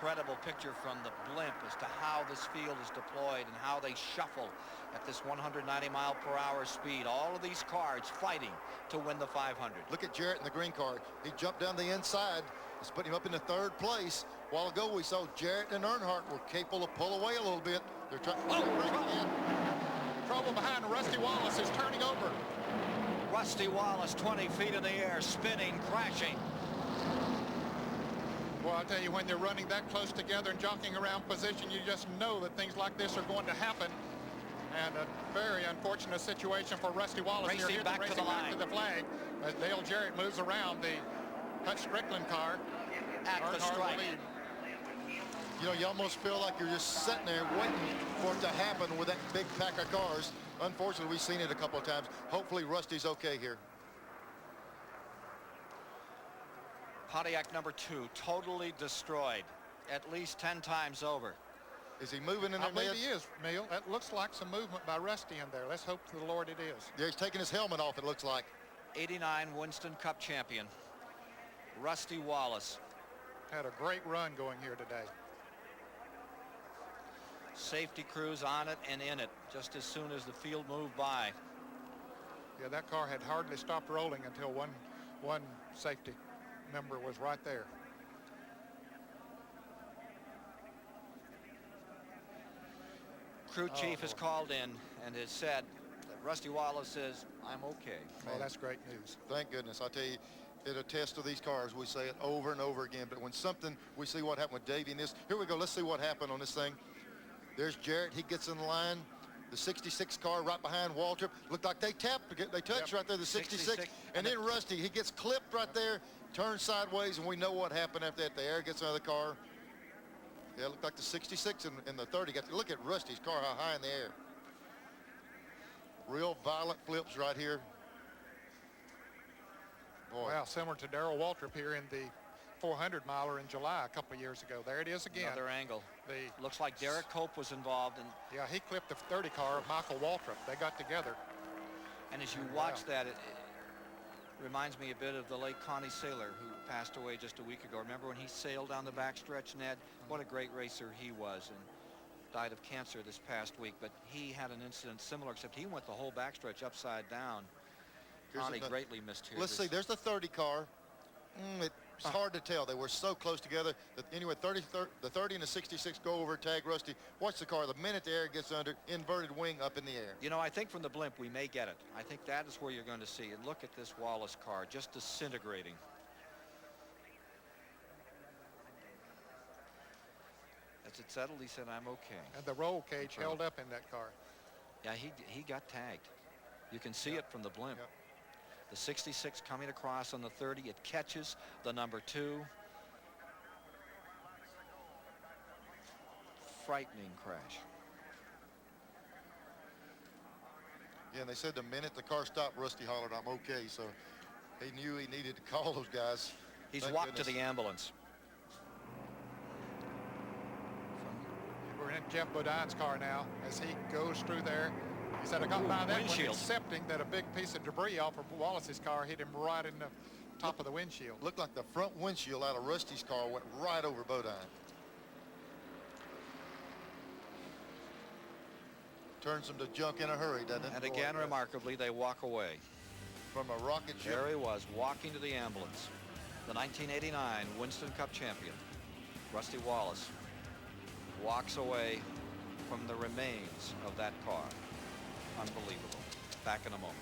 incredible picture from the blimp as to how this field is deployed and how they shuffle at this 190-mile-per-hour speed. All of these cars fighting to win the 500. Look at Jarrett in the green car. He jumped down the inside. It's putting him up in the third place. A while ago, we saw Jarrett and Earnhardt were capable of pull away a little bit. They're trying. Trouble behind Rusty Wallace is turning over. Rusty Wallace, 20 feet in the air, spinning, crashing. Well, I'll tell you, when they're running that close together and jockeying around position, you just know that things like this are going to happen. And a very unfortunate situation for Rusty Wallace. Racing back to the line. To the flag as Dale Jarrett moves around the Hutch Strickland car. At the stripe. You know, you almost feel like you're just sitting there waiting for it to happen with that big pack of cars. Unfortunately, we've seen it a couple of times. Hopefully, Rusty's okay here. Pontiac number 2, totally destroyed, at least 10 times over. Is he moving in there? I believe he is, Neil. That looks like some movement by Rusty in there. Let's hope to the Lord it is. Yeah, he's taking his helmet off, it looks like. 89 Winston Cup champion, Rusty Wallace. Had a great run going here today. Safety crews on it and in it just as soon as the field moved by. Yeah, that car had hardly stopped rolling until one safety member was right there. Crew chief has called in and has said that Rusty Wallace says, I'm okay. Oh, that's great news. Thank goodness. I tell you, it attests to these cars. We say it over and over again. But when something, we see what happened with Davey in this. Here we go. Let's see what happened on this thing. There's Jarrett. He gets in the line. The 66 car right behind Waltrip. Looked like they tapped. They touched right there, the 66. And then Rusty, he gets clipped right there, turns sideways, and we know what happened after that. The air gets out of the car. Yeah, it looked like the 66 and the 30. Look at Rusty's car, how high in the air. Real violent flips right here. Boy. Wow, similar to Darrell Waltrip here in the 400-miler in July a couple of years ago. There it is again. Another angle. Looks like Derek Cope was involved. Yeah, he clipped the 30 car of Michael Waltrip. They got together. And as you watch that, it reminds me a bit of the late Connie Saylor, who passed away just a week ago. Remember when he sailed down the backstretch, Ned? What a great racer he was, and died of cancer this past week. But he had an incident similar, except he went the whole backstretch upside down. Connie greatly missed here. Let's see, there's the 30 car. It's hard to tell. They were so close together that anyway, the 30 and the 66 go over, tag Rusty. Watch the car. The minute the air gets under, inverted wing up in the air. You know, I think from the blimp we may get it. I think that is where you're going to see. And look at this Wallace car just disintegrating. As it settled, he said, I'm okay. And the roll cage held up in that car. Yeah, he got tagged. You can see it from the blimp. Yep. The 66 coming across on the 30. It catches the number 2. Frightening crash. Yeah, and they said the minute the car stopped, Rusty hollered, I'm okay. So he knew he needed to call those guys. He's walked to the ambulance. We're in Jeff Bodine's car now as he goes through there. He said, I got by that one accepting that a big piece of debris off of Wallace's car hit him right in the top of the windshield. Looked like the front windshield out of Rusty's car went right over Bodine. Turns him to junk in a hurry, doesn't it? And again, remarkably, they walk away. From a rocket ship. There he was, walking to the ambulance. The 1989 Winston Cup champion, Rusty Wallace, walks away from the remains of that car. Unbelievable. Back in a moment.